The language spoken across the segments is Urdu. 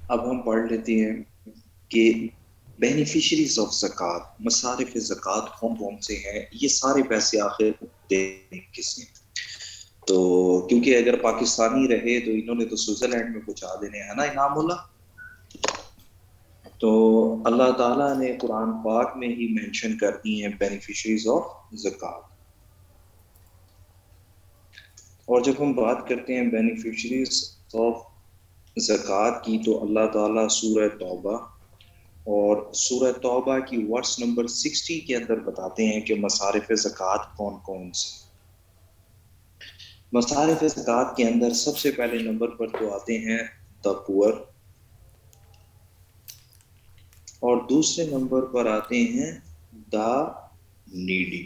اب ہم پڑھ لیتے ہیں کہ بینیفیشریز آف زکوٰۃ، مصارف زکوٰۃ کون کون سے ہیں، یہ سارے پیسے آخر دینے کس نے؟ تو کیونکہ اگر پاکستانی رہے تو انہوں نے تو سوئٹزرلینڈ میں پہنچا دینے ہیں نا انعام اللہ. تو اللہ تعالیٰ نے قرآن پاک میں ہی مینشن کر دی ہیں بینیفیشریز آف زکوٰۃ. اور جب ہم بات کرتے ہیں بینیفیشریز آف زکوٰۃ کی تو اللہ تعالیٰ سورہ توبہ اور سورہ توبہ کی ورس نمبر 60 کے اندر بتاتے ہیں کہ مصارف زکوٰۃ کون کون سے. مصارف زکوٰۃ کے اندر سب سے پہلے نمبر پر تو آتے ہیں دا پور، اور دوسرے نمبر پر آتے ہیں دا نیڈی.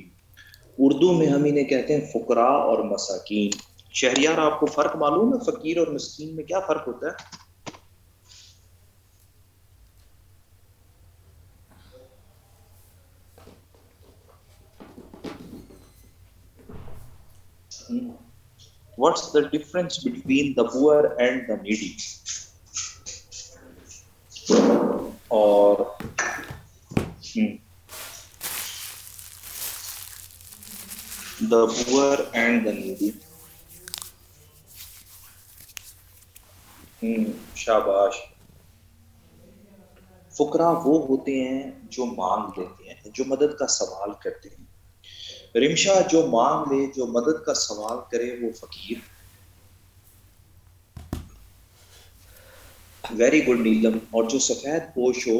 اردو میں ہم انہیں کہتے ہیں فقراء اور مساکین. شہریار آپ کو فرق معلوم ہے فقیر اور مسکین میں کیا فرق ہوتا ہے؟ What's the difference between the poor and the needy? اور the poor and the needy. شاباش. فقراء وہ ہوتے ہیں جو مانگ لیتے ہیں، جو مدد کا سوال کرتے ہیں. رمشا جو مانگ لے، جو مدد کا سوال کرے وہ فقیر. ویری گڈ نیلم. اور جو سفید پوش ہو،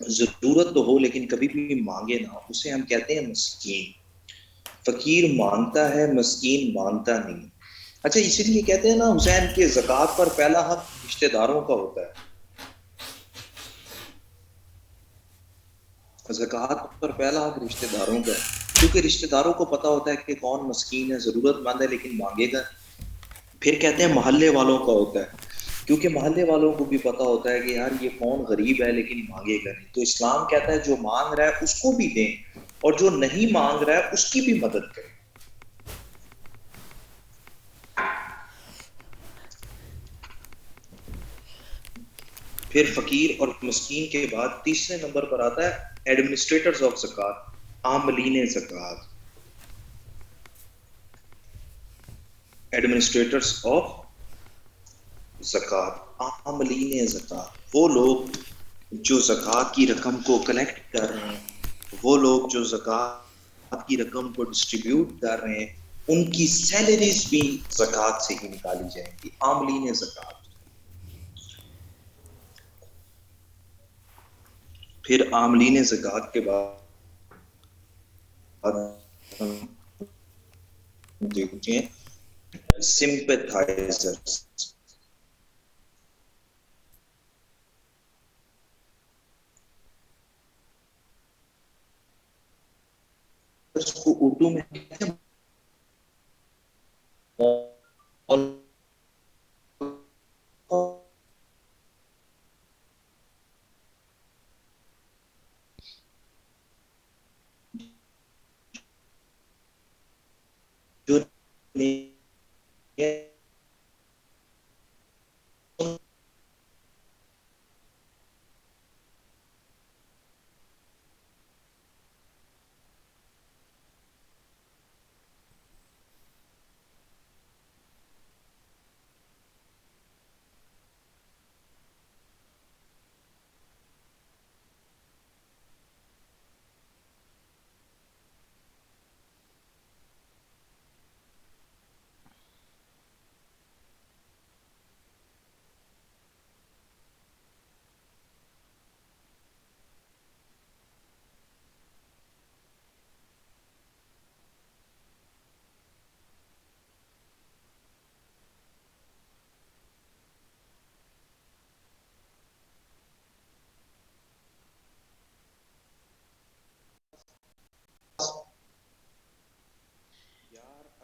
ضرورت تو ہو لیکن کبھی بھی مانگے نہ، اسے ہم کہتے ہیں مسکین. فقیر مانگتا ہے، مسکین مانگتا نہیں. اچھا اسی لیے کہتے ہیں نا حسین کہ زکوٰۃ پر پہلا حق رشتہ داروں کا ہوتا ہے. زکوٰۃ پر پہلا حق رشتہ داروں کا ہے، کیونکہ رشتہ داروں کو پتا ہوتا ہے کہ کون مسکین ہے، ضرورت مند ہے لیکن مانگے گا. پھر کہتے ہیں محلے والوں کا ہوتا ہے، کیونکہ محلے والوں کو بھی پتا ہوتا ہے کہ یار یہ کون غریب ہے لیکن مانگے گا نہیں. تو اسلام کہتا ہے جو مانگ رہا ہے اس کو بھی دیں، اور جو نہیں مانگ رہا ہے اس کی بھی مدد کریں. پھر فقیر اور مسکین کے بعد تیسرے نمبر پر آتا ہے ایڈمنسٹریٹرز آف زکوٰۃ، عاملین زکوٰۃ. ایڈمنسٹریٹرز آف زکوٰۃ، عاملین زکوٰۃ، وہ لوگ جو زکوٰۃ کی رقم کو کلیکٹ کر رہے ہیں، وہ لوگ جو زکوٰۃ کی رقم کو ڈسٹریبیوٹ کر رہے ہیں، ان کی سیلریز بھی زکوٰۃ سے ہی نکالی جائیں گی. عاملین زکوٰۃ. پھر عاملین زکوٰۃ کے بعد دیکھتے ہیں سمپتھائزرز. اس کو اردو میں کہتے ہیں جو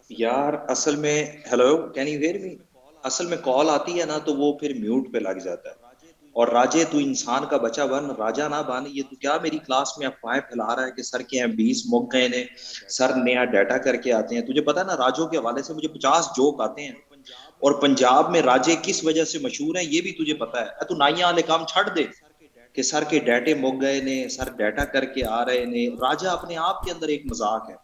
یار اصل میں hello can you hear me? اصل میں کال آتی ہے نا تو وہ پھر میوٹ پہ لگ جاتا ہے. اور راجے تو انسان کا بچہ بن، راجا نہ بن. یہ تو کیا میری کلاس میں افواہیں پھیلا رہا ہے کہ سر کے ہیں 20 مک گئے نے، سر نیا ڈیٹا کر کے آتے ہیں. تجھے پتا ہے نا راجوں کے حوالے سے مجھے 50 جوک آتے ہیں. اور پنجاب میں راجے کس وجہ سے مشہور ہیں یہ بھی تجھے پتا ہے. تو نائیاں والے کام چھڑ دے کہ سر کے ڈیٹے مک گئے نے, سر ڈیٹا کر کے آ رہے نے. راجا اپنے آپ کے اندر ایک مذاق ہے.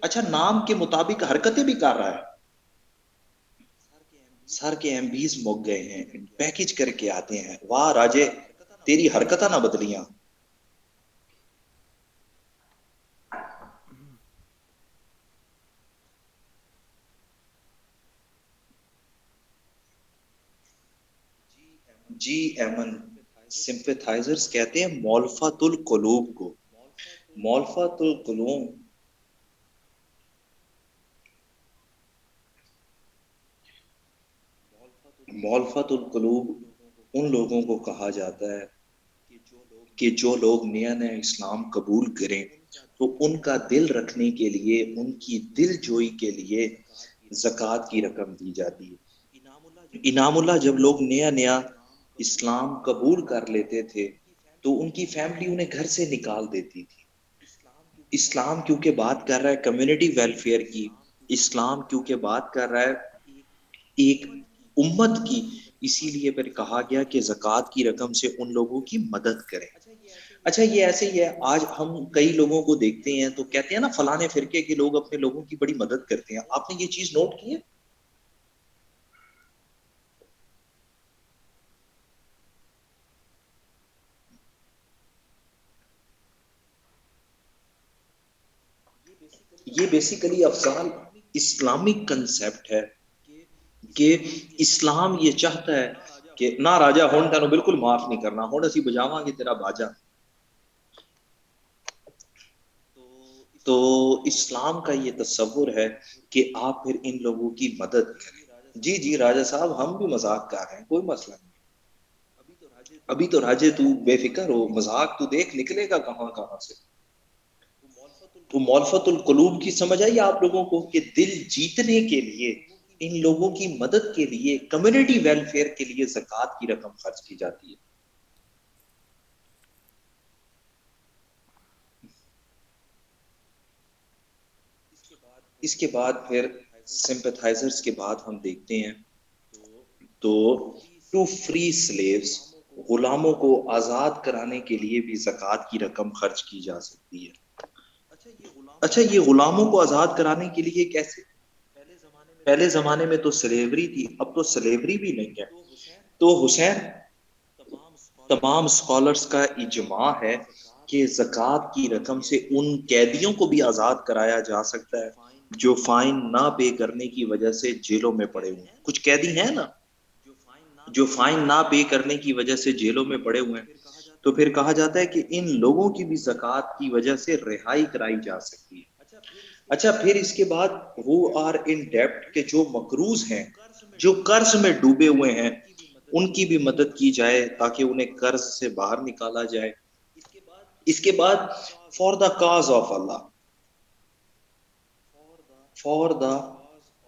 اچھا نام کے مطابق حرکتیں بھی کر رہا ہے. سر کے ایم بیز مک گئے ہیں, پیکج کر کے آتے ہیں. واہ راجے تیری حرکتاں نہ بدلیاں. جی ایمن, سمپیتھائزرز کہتے ہیں مولفت القلوب کو. مولفت القلوب مولفت القلوب ان لوگوں کو کہا جاتا ہے کہ جو لوگ نیا نیا اسلام قبول کریں تو ان کا دل رکھنے کے لیے, ان کی دل جوئی کے لیے زکوٰۃ کی رقم دی جاتی ہے. انعام اللہ جب لوگ نیا نیا اسلام قبول کر لیتے تھے تو ان کی فیملی انہیں گھر سے نکال دیتی تھی. اسلام کیونکہ بات کر رہا ہے کمیونٹی ویلفیئر کی, اسلام کیونکہ بات کر رہا ہے ایک امت کی, اسی لیے پھر کہا گیا کہ زکوٰۃ کی رقم سے ان لوگوں کی مدد کریں. اچھا یہ ایسے ہی ہے, آج ہم کئی لوگوں کو دیکھتے ہیں تو کہتے ہیں نا فلانے فرقے کے لوگ اپنے لوگوں کی بڑی مدد کرتے ہیں. آپ نے یہ چیز نوٹ کی ہے؟ یہ بیسیکلی افضال اسلامک کنسیپٹ ہے کہ اسلام یہ چاہتا ہے کہ نہ راجا ہون تینوں بالکل معاف نہیں کرنا, ہون اسی بجاواں گے تیرا باجا. تو اسلام کا یہ تصور ہے کہ آپ پھر ان لوگوں کی مدد کریں. جی جی راجا صاحب ہم بھی مذاق کر رہے ہیں, کوئی مسئلہ نہیں. ابھی تو راجے تو بے فکر ہو, مذاق تو دیکھ نکلے گا کہاں کہاں سے. تو مولفت القلوب کی سمجھ آئی آپ لوگوں کو کہ دل جیتنے کے لیے, ان لوگوں کی مدد کے لیے, کمیونٹی ویلفیئر کے لیے زکوٰۃ کی رقم خرچ کی جاتی ہے. اس کے بعد پھر سمپیتھائزرز کے بعد ہم دیکھتے ہیں تو ٹو فری سلیوز, غلاموں کو آزاد کرانے کے لیے بھی زکوٰۃ کی رقم خرچ کی جا سکتی ہے. اچھا یہ غلاموں کو آزاد کرانے کے لیے کیسے؟ پہلے زمانے میں تو سلیوری تھی, اب تو سلیوری بھی نہیں ہے. تو حسین تمام اسکالرس کا اجماع ہے کہ زکوٰۃ کی رقم سے ان قیدیوں کو بھی آزاد کرایا جا سکتا ہے جو فائن نہ پے کرنے کی وجہ سے جیلوں میں پڑے ہوئے ہیں. کچھ قیدی ہیں نا جو فائن نہ پے کرنے کی وجہ سے جیلوں میں پڑے ہوئے ہیں, تو پھر کہا جاتا ہے کہ ان لوگوں کی بھی زکوٰۃ کی وجہ سے رہائی کرائی جا سکتی ہے. اچھا پھر اس کے بعد ہو آر ان ڈیپٹ کے جو مقروض ہیں, جو قرض میں ڈوبے ہوئے ہیں, ان کی بھی مدد کی جائے تاکہ انہیں قرض سے باہر نکالا جائے. اس کے بعد for the cause of Allah, for the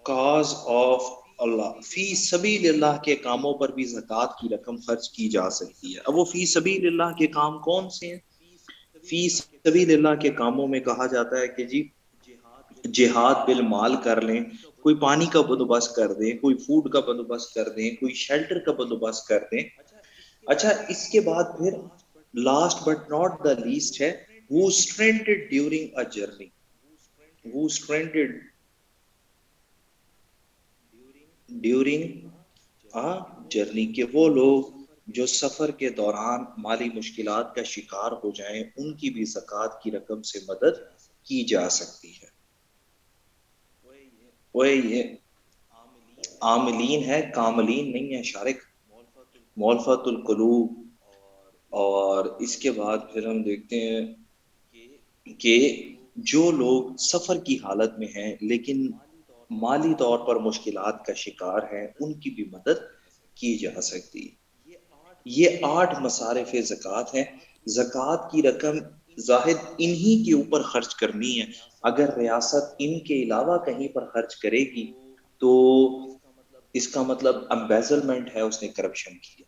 cause of Allah, فی سبیل اللہ کے کاموں پر بھی زکوٰۃ کی رقم خرچ کی جا سکتی ہے. اب وہ فی سبیل اللہ کے کام کون سے ہیں؟ فی سبیل اللہ کے کاموں میں کہا جاتا ہے کہ جی جہاد بالمال کر لیں, کوئی پانی کا بندوبست کر دیں, کوئی فوڈ کا بندوبست کر دیں, کوئی شیلٹر کا بندوبست کر دیں. اچھا اس کے بعد پھر last but not the list ہے who stranded during a journey, who stranded during journey, کے وہ لوگ جو سفر کے دوران مالی مشکلات کا شکار ہو جائیں, ان کی بھی زکوٰۃ کی رقم سے مدد کی جا سکتی ہے. وہ یہ عاملین ہے, کاملین نہیں ہے شارک. مولفت القلوب. اور اس کے بعد پھر ہم دیکھتے ہیں کہ جو لوگ سفر کی حالت میں ہیں لیکن مالی طور پر مشکلات کا شکار ہیں, ان کی بھی مدد کی جا سکتی. یہ 8 مصارف زکوٰۃ ہیں. زکوٰۃ کی رقم زاہد انہی کے اوپر خرچ کرنی ہے. اگر ریاست ان کے علاوہ کہیں پر خرچ کرے گی تو اس کا مطلب امبیزلمنٹ ہے, اس نے کرپشن کی.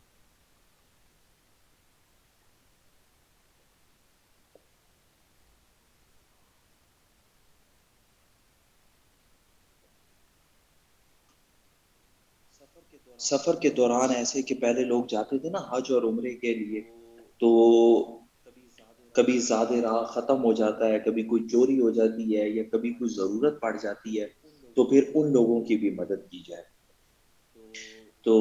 سفر کے دوران ایسے کہ پہلے لوگ جاتے تھے نا حج اور عمرے کے لیے، تو کبھی زیادہ راہ ختم ہو جاتا ہے، کبھی کوئی چوری ہو جاتی ہے یا کبھی کوئی ضرورت پڑ جاتی ہے، تو پھر ان لوگوں کی بھی مدد کی جائے۔ تو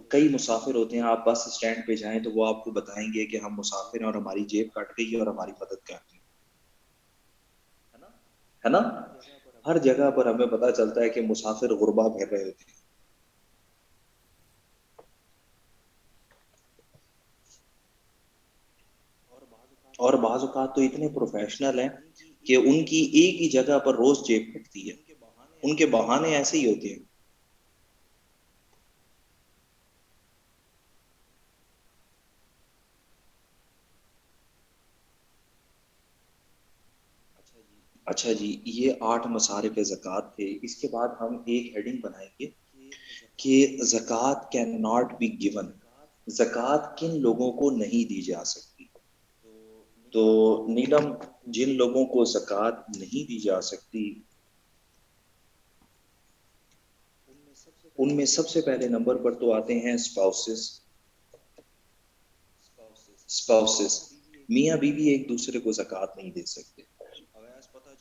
کئی مسافر ہوتے ہیں، آپ بس اسٹینڈ پہ جائیں تو وہ آپ کو بتائیں گے کہ ہم مسافر ہیں اور ہماری جیب کٹ گئی ہے اور ہماری مدد کرنی ہے نا۔ ہر جگہ پر ہمیں پتا چلتا ہے کہ مسافر غربا پھیر رہے ہوتے ہیں۔ اور بعض اوقات تو اتنے پروفیشنل ہیں کہ ان کی ایک ہی جگہ پر روز جیب کٹتی ہے، ان کے بہانے ایسے ہی ہوتے ہیں۔ اچھا جی، یہ 8 مصارف زکوٰۃ تھے۔ اس کے بعد ہم ایک ہیڈنگ بنائیں گے کہ زکوٰۃ کین ناٹ بی گیون، زکوٰۃ کن لوگوں کو نہیں دی جا سکتی۔ تو نیلم، جن لوگوں کو زکوٰۃ نہیں دی جا سکتی ان میں سب سے پہلے نمبر پر تو آتے ہیں اسپاؤسز۔ اسپاؤسز، میاں بیوی ایک دوسرے کو زکوٰۃ نہیں دے سکتے۔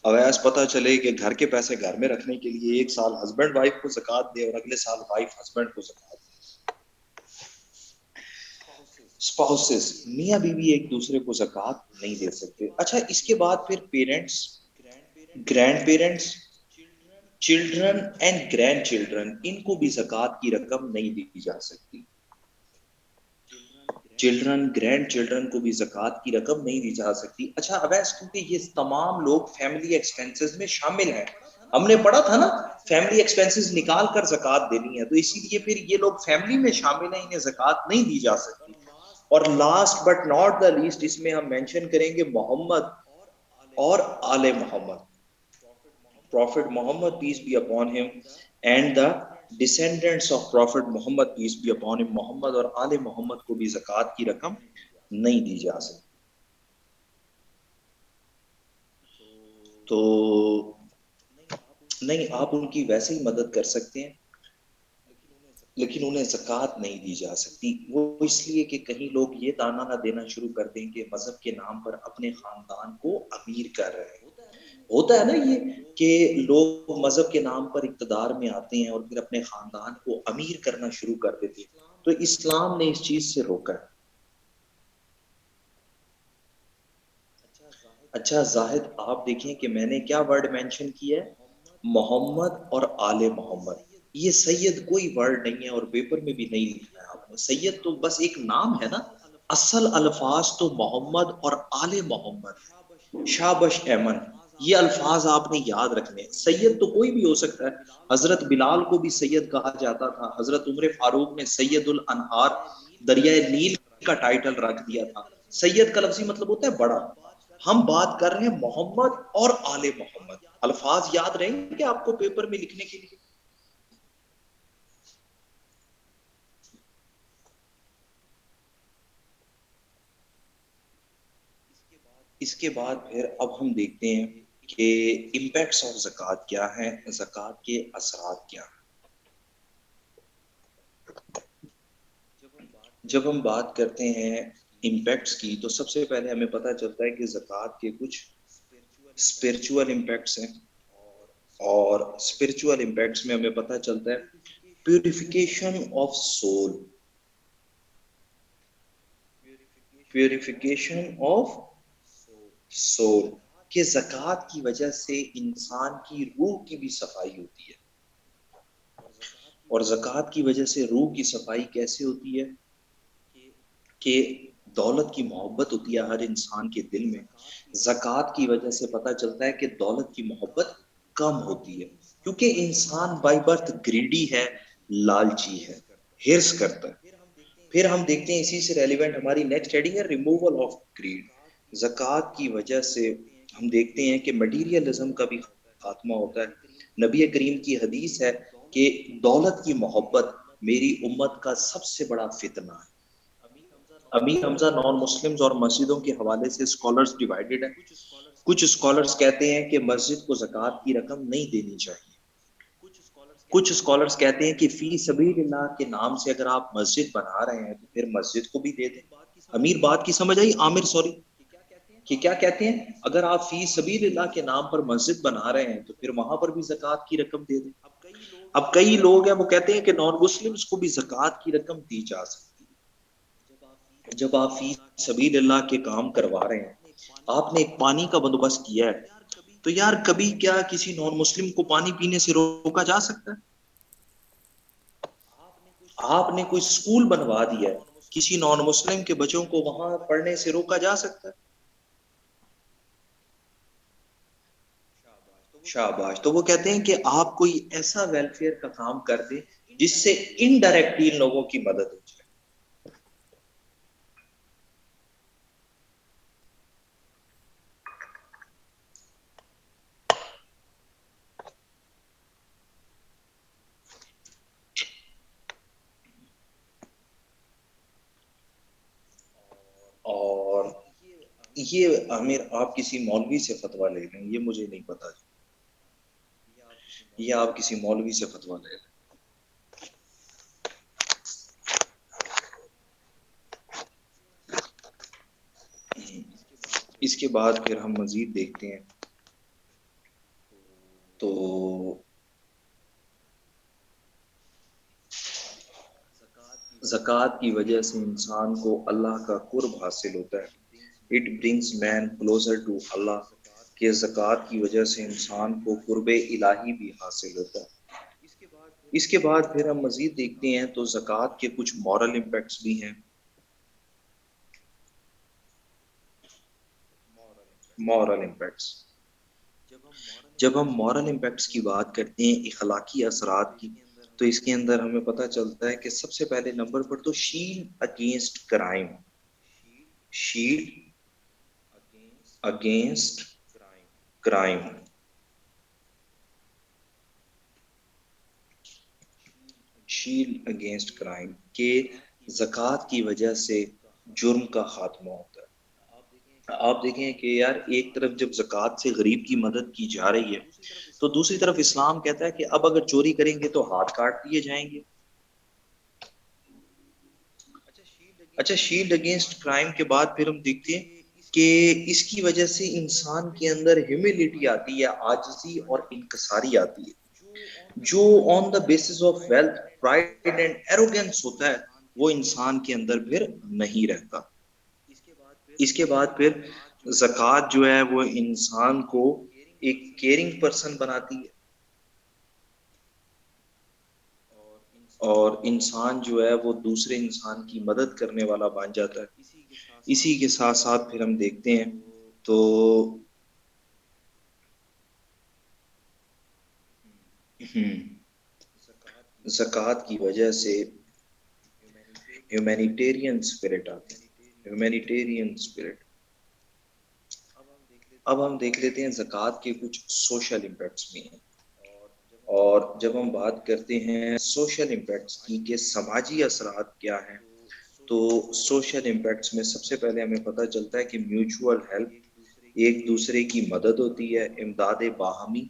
اویس پتہ چلے کہ گھر کے پیسے گھر میں رکھنے کے لیے ایک سال ہسبینڈ وائف کو زکوٰۃ دے اور اگلے سال وائف ہسبینڈ کو زکوٰۃ دے۔ اسپاؤسز، میاں بیوی ایک دوسرے کو زکوٰۃ نہیں دے سکتے۔ اچھا، اس کے بعد پھر parents, grandparents, children and grandchildren, ان کو بھی زکوٰۃ کی رقم نہیں دی جا سکتی۔ چلڈرن، گرینڈ چلڈرن کو بھی زکوٰۃ کی رقم نہیں دی جا سکتی۔ اچھا اویس، کیونکہ یہ تمام لوگ فیملی ایکسپینسز میں شامل ہیں، ہم نے پڑھا تھا نا فیملی ایکسپینسز نکال کر زکوٰۃ دینی ہے، تو اسی لیے پھر یہ لوگ فیملی میں شامل ہیں، انہیں زکوٰۃ نہیں دی جا سکتی۔ اور last but not the least, اس میں ہم مینشن کریں گے محمد اور آل محمد، Prophet Muhammad peace be upon him and the descendants of Prophet Muhammad peace be upon him، محمد اور آل محمد کو بھی زکوٰۃ کی رقم نہیں دی جا سکتی۔ تو نہیں، آپ ان کی ویسے ہی مدد کر سکتے ہیں لیکن انہیں زکوٰۃ نہیں دی جا سکتی۔ وہ اس لیے کہ کہیں لوگ یہ تانا نہ دینا شروع کر دیں کہ مذہب کے نام پر اپنے خاندان کو امیر کر رہے ہیں۔ ہوتا ہے نا یہ کہ لوگ مذہب کے نام پر اقتدار میں آتے ہیں اور پھر اپنے خاندان کو امیر کرنا شروع کر دیتے ہیں، تو اسلام نے اس چیز سے روکا ہے۔ اچھا زاہد، آپ دیکھیں کہ میں نے کیا ورڈ مینشن کیا ہے، محمد اور آل محمد۔ یہ سید کوئی ورڈ نہیں ہے اور پیپر میں بھی نہیں لکھا ہے آپ نے، سید تو بس ایک نام ہے نا، اصل الفاظ تو محمد اور آل محمد، شابش ایمن، یہ الفاظ آپ نے یاد رکھنے ہیں۔ سید تو کوئی بھی ہو سکتا ہے، حضرت بلال کو بھی سید کہا جاتا تھا، حضرت عمر فاروق نے سید الانہار دریائے نیل کا ٹائٹل رکھ دیا تھا۔ سید کا لفظی مطلب ہوتا ہے بڑا، ہم بات کر رہے ہیں محمد اور آل محمد۔ الفاظ یاد رہیں گے آپ کو پیپر میں لکھنے کے لیے۔ اس کے بعد پھر اب ہم دیکھتے ہیں کہ امپیکٹس آف زکوٰۃ کیا ہیں، زکوٰۃ کے اثرات کیا ہیں۔ جب ہم بات کرتے ہیں امپیکٹس کی تو سب سے پہلے ہمیں پتہ چلتا ہے کہ زکوٰۃ کے کچھ اسپرچول امپیکٹس ہیں، اور اسپرچول امپیکٹس میں ہمیں پتہ چلتا ہے purification of civil, purification of civil, کہ زکوٰۃ کی وجہ سے انسان کی روح کی بھی صفائی ہوتی ہے۔ اور زکوٰۃ کی وجہ سے روح کی صفائی کیسے ہوتی ہے کہ دولت کی محبت ہوتی ہے ہر انسان کے دل میں، زکوٰۃ کی وجہ سے پتہ چلتا ہے کہ دولت کی محبت کم ہوتی ہے، کیونکہ انسان بائی برتھ گریڈی ہے، لالچی ہے، ہرس کرتا ہے۔ پھر ہم دیکھتے ہیں اسی سے ریلیونٹ ہماری نیکسٹ ہیڈنگ ہے ریموول آف گریڈ۔ زکوٰۃ کی وجہ سے ہم دیکھتے ہیں کہ مٹیریلزم کا بھی خاتمہ ہوتا ہے۔ نبی کریم کی حدیث ہے کہ دولت کی محبت میری امت کا سب سے بڑا فتنہ ہے۔ امیر حمزہ نان مسلمز اور مسجدوں کے حوالے سے اسکالرز ڈیوائیڈڈ ہیں۔ کچھ اسکالرز کہتے ہیں کہ مسجد کو زکوٰۃ کی رقم نہیں دینی چاہیے، کچھ اسکالرس کہتے ہیں کہ فی سبیل اللہ کے نام سے اگر آپ مسجد بنا رہے ہیں تو پھر مسجد کو بھی دے دیں. امیر بات کی سمجھ آئی؟ عامر سوری، کہ کیا کہتے ہیں اگر آپ فی سبیل اللہ کے نام پر مسجد بنا رہے ہیں تو پھر وہاں پر بھی زکوٰۃ کی رقم دے دیں. اب کئی لوگ ہیں وہ کہتے ہیں کہ نان مسلمس کو بھی زکوٰۃ کی رقم دی جا سکتی ہے. جب آپ فی سبیل اللہ کے کام کروا رہے ہیں، آپ نے ایک پانی کا بندوبست کیا ہے، تو یار کبھی کیا کسی نان مسلم کو پانی پینے سے روکا جا سکتا ہے؟ آپ نے کوئی اسکول بنوا دیا ہے، کسی نان مسلم کے بچوں کو وہاں پڑھنے سے روکا جا سکتا ہے؟ شاباش. تو وہ کہتے ہیں کہ آپ کوئی ایسا ویلفیئر کا کام کر دیں جس سے انڈائریکٹلی ان لوگوں کی مدد ہو جائے. اور یہ امیر آپ کسی مولوی سے فتویٰ لے لیں، یہ مجھے نہیں پتا. یہ آپ کسی مولوی سے فتویٰ لے لیں. اس کے بعد پھر ہم مزید دیکھتے ہیں تو زکوٰۃ کی وجہ سے انسان کو اللہ کا قرب حاصل ہوتا ہے. It brings men closer to Allah. کہ زکوٰۃ کی وجہ سے انسان کو قرب الہی بھی حاصل ہوتا ہے. اس کے بعد پھر ہم مزید دیکھتے ہیں تو زکوٰۃ کے کچھ مورل امپیکٹس بھی ہیں. مورل امپیکٹس، جب ہم مورل امپیکٹس کی بات کرتے ہیں، اخلاقی اثرات کی، تو اس کے اندر ہمیں پتہ چلتا ہے کہ سب سے پہلے نمبر پر تو shield against crime. Shield against crime. Shield against crime کہ زکوٰۃ کی وجہ سے جرم کا خاتمہ ہوتا ہے. آپ دیکھیں کہ یار ایک طرف جب زکوٰۃ سے غریب کی مدد کی جا رہی ہے تو دوسری طرف اسلام کہتا ہے کہ اب اگر چوری کریں گے تو ہاتھ کاٹ دیے جائیں گے. اچھا، شیلڈ اگینسٹ کرائم کے بعد پھر ہم دیکھتے ہیں کہ اس کی وجہ سے انسان کے اندر ہیوملٹی آتی ہے، عاجزی اور انکساری آتی ہے، جو on the basis of wealth pride and arrogance ہوتا ہے وہ انسان کے اندر پھر نہیں رہتا. اس کے بعد پھر زکوٰۃ جو ہے وہ انسان کو ایک کیئرنگ پرسن بناتی ہے، اور انسان جو ہے وہ دوسرے انسان کی مدد کرنے والا بن جاتا ہے. اسی کے ساتھ ساتھ پھر ہم دیکھتے ہیں تو زکوٰۃ کی وجہ سے ہیومینیٹیرین اسپرٹ آتی ہے. Humanitarian spirit. اب ہم دیکھ لیتے ہیں زکوٰۃ کے کچھ سوشل امپیکٹس بھی ہیں. اور جب ہم بات کرتے ہیں سوشل امپیکٹس کی کہ سماجی اثرات کیا ہیں، تو سوشل امپیکٹس میں سب سے پہلے ہمیں پتہ چلتا ہے کہ میوچول ہیلپ، ایک دوسرے کی مدد ہوتی ہے، امداد باہمی.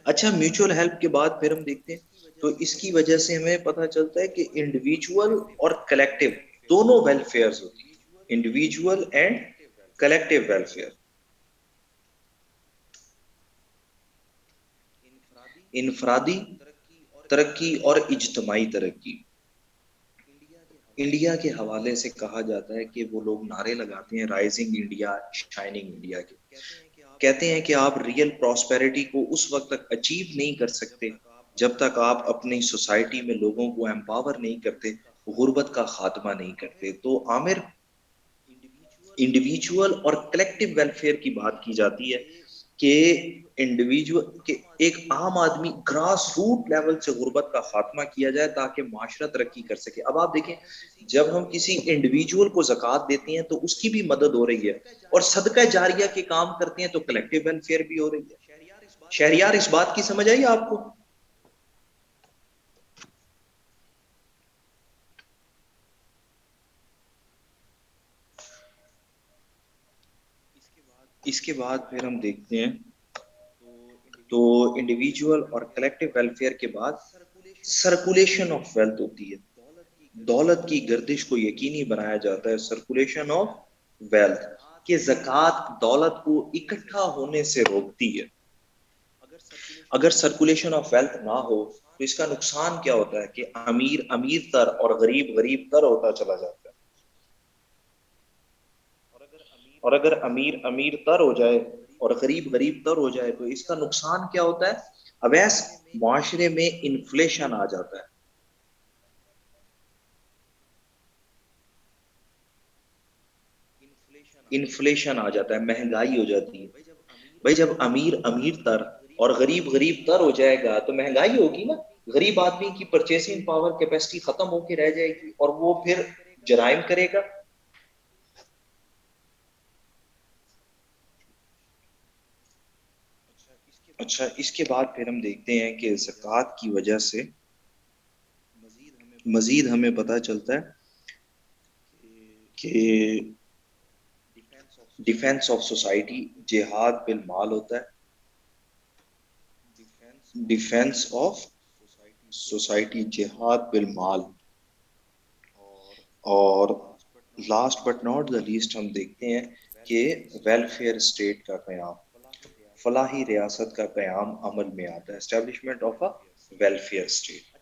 اچھا، میوچول ہیلپ کے بعد پھر ہم دیکھتے ہیں تو اس کی وجہ سے ہمیں پتہ چلتا ہے کہ انڈیویجول اور کلیکٹیو دونوں ویلفیئرز ہوتی ہیں. Individual and collective welfare. انفرادی ترقی اور اجتماعی ترقی. انڈیا کے حوالے سے کہا جاتا ہے کہ وہ لوگ نعرے لگاتے ہیں رائزنگ انڈیا، شائننگ انڈیا کے. کہتے ہیں کہ آپ ریئل پراسپیرٹی کو اس وقت تک اچیو نہیں کر سکتے جب تک آپ اپنی سوسائٹی میں لوگوں کو امپاور نہیں کرتے، غربت کا خاتمہ نہیں کرتے. تو عامر، انڈیویجول اور کلیکٹیو ویلفیئر کی بات کی جاتی ہے کہ انڈیویجول کہ ایک عام آدمی گراس روٹ لیول سے غربت کا خاتمہ کیا جائے تاکہ معاشرہ ترقی کر سکے. اب آپ دیکھیں جب ہم کسی انڈیویجول کو زکوٰۃ دیتے ہیں تو اس کی بھی مدد ہو رہی ہے، اور صدقہ جاریہ کے کام کرتے ہیں تو کلیکٹیو ویلفیئر بھی ہو رہی ہے. شہریار اس بات کی سمجھ آئی آپ کو؟ اس کے بعد پھر ہم دیکھتے ہیں تو انڈیویجول اور کلیکٹو ویلفیئر کے بعد سرکولیشن آف ویلتھ ہوتی ہے. دولت کی گردش کو یقینی بنایا جاتا ہے, سرکولیشن آف ویلتھ, کہ زکوٰۃ دولت کو اکٹھا ہونے سے روکتی ہے. اگر سرکولیشن آف ویلتھ نہ ہو تو اس کا نقصان کیا ہوتا ہے کہ امیر امیر تر اور غریب غریب تر ہوتا چلا جاتا ہے. اور اگر امیر امیر تر ہو جائے اور غریب غریب تر ہو جائے تو اس کا نقصان کیا ہوتا ہے, اویس معاشرے میں انفلیشن آ جاتا ہے. انفلیشن آ جاتا ہے, مہنگائی ہو جاتی ہے. بھائی جب امیر امیر تر اور غریب غریب تر ہو جائے گا تو مہنگائی ہوگی نا, غریب آدمی کی پرچیسنگ پاور کیپیسٹی ختم ہو کے رہ جائے گی اور وہ پھر جرائم کرے گا. اچھا, اس کے بعد پھر ہم دیکھتے ہیں کہ زکوٰۃ کی وجہ سے مزید ہمیں پتہ چلتا ہے کہ ڈیفینس آف سوسائٹی جہاد بالمال ہوتا ہے. ڈیفینس آف سوسائٹی جہاد بالمال. اور last but not the list ہم دیکھتے ہیں کہ ویلفیئر اسٹیٹ کا قیام, فلاحی ریاست کا قیام عمل میں آتا ہے, establishment of a welfare state.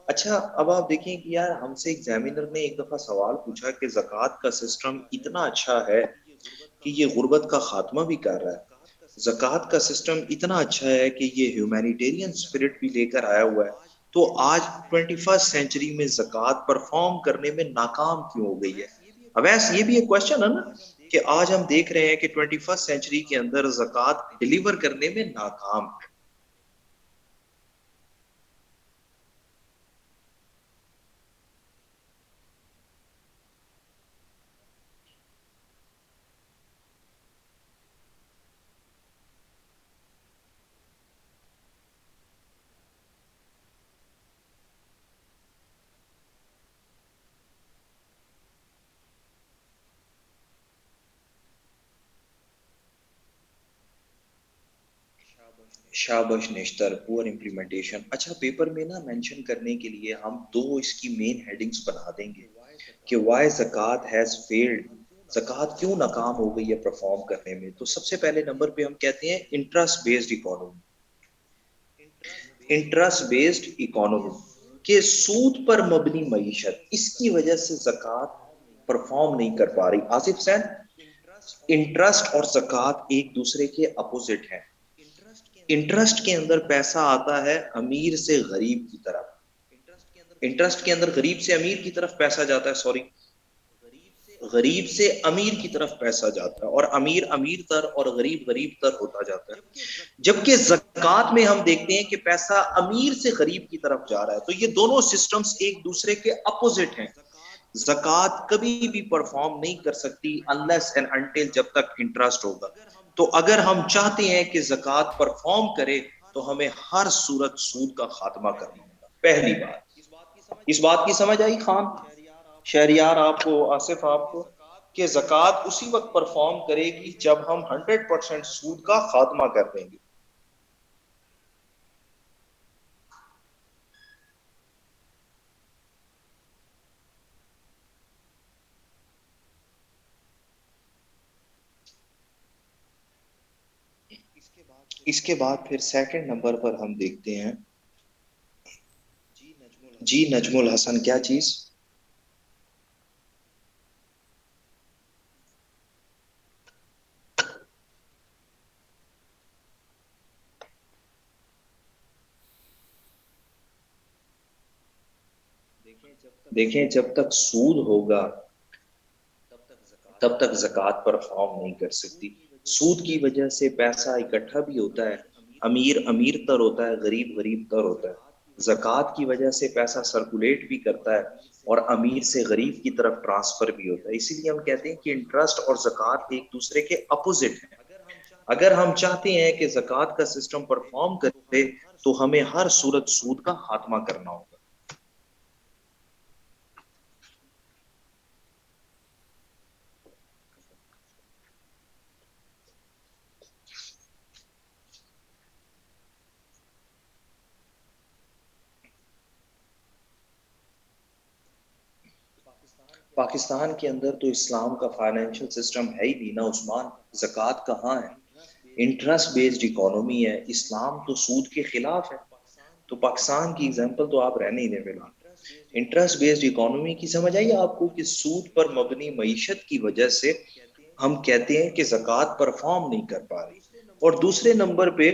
اچھا, اب آپ دیکھیں کہ یار ہم سے ایگزامینر نے ایک دفعہ سوال پوچھا کہ زکوٰۃ کا سسٹم اتنا اچھا ہے کہ یہ غربت کا خاتمہ بھی کر رہا ہے, زکوٰۃ کا سسٹم اتنا اچھا ہے کہ یہ ہیومینیٹیرین اسپرٹ بھی لے کر آیا ہوا ہے, تو آج 21 سینچری میں زکوٰۃ پرفارم کرنے میں ناکام کیوں ہو گئی ہے. اب ایسا یہ بھی ایک کوشچن ہے نا کہ آج ہم دیکھ رہے ہیں کہ 21 سینچری کے اندر زکوٰۃ ڈیلیور کرنے میں ناکام ہے. شابش نشتر, پور امپلیمنٹیشن. اچھا, پیپر میں نا مینشن کرنے کے لیے ہم دو اس کی مین ہیڈنگز بنا دیں گے کہ وائی زکوٰۃ ہیز فیلڈ, زکوٰۃ کیوں ناکام ہو گئی ہے پرفارم کرنے میں. تو سب سے پہلے نمبر پہ ہم کہتے ہیں interest based economy. Interest based economy کہ سود پر مبنی معیشت, اس کی وجہ سے زکوٰۃ پرفارم نہیں کر پا رہی. آصف سین, انٹرسٹ اور زکوٰۃ ایک دوسرے کے اپوزٹ ہیں. انٹرسٹ کے اندر پیسہ آتا ہے امیر سے غریب کی طرف, انٹرسٹ کے اندر غریب سے امیر کی طرف پیسہ جاتا ہے, سوری, غریب سے امیر کی طرف پیسہ جاتا ہے, اور امیر امیر تر اور غریب غریب تر ہوتا جاتا ہے. جبکہ زکوٰۃ میں ہم دیکھتے ہیں کہ پیسہ امیر سے غریب کی طرف جا رہا ہے. تو یہ دونوں سسٹمز ایک دوسرے کے اپوزٹ ہیں. زکوٰۃ کبھی بھی پرفارم نہیں کر سکتی unless and until جب تک انٹرسٹ ہوگا. تو اگر ہم چاہتے ہیں کہ زکوٰۃ پرفارم کرے تو ہمیں ہر صورت سود کا خاتمہ کرنا ہوگا. پہلی بات, اس بات کی سمجھ آئی خان, شہریار آپ کو, آصف آپ کو, کہ زکوٰۃ اسی وقت پرفارم کرے گی جب ہم 100% سود کا خاتمہ کر دیں گے. اس کے بعد پھر سیکنڈ نمبر پر ہم دیکھتے ہیں, جی نجم الحسن, کیا چیز؟ دیکھیں, جب تک سود ہوگا تب تک زکوٰۃ پرفارم نہیں کر سکتی. سود کی وجہ سے پیسہ اکٹھا بھی ہوتا ہے, امیر امیر تر ہوتا ہے, غریب غریب تر ہوتا ہے. زکوٰۃ کی وجہ سے پیسہ سرکولیٹ بھی کرتا ہے اور امیر سے غریب کی طرف ٹرانسفر بھی ہوتا ہے. اسی لیے ہم کہتے ہیں کہ انٹرسٹ اور زکوٰۃ ایک دوسرے کے اپوزٹ ہیں. اگر ہم چاہتے ہیں کہ زکوٰۃ کا سسٹم پرفارم کرے تو ہمیں ہر صورت سود کا خاتمہ کرنا ہوگا. پاکستان کے اندر تو اسلام کا فائنینشیل سسٹم ہے ہی نہیں نا عثمان، زکوٰۃ کہاں ہے؟ انٹرسٹ بیسڈ اکانومی ہے، اسلام تو سود کے خلاف ہے. تو پاکستان کی اگزامپل تو آپ رہنے ہی دیں فی الحال. انٹرسٹ بیسڈ اکانومی کی سمجھ آئیے آپ کو کہ سود پر مبنی معیشت کی وجہ سے ہم کہتے ہیں کہ زکوٰۃ پرفارم نہیں کر پا رہی. اور دوسرے نمبر پہ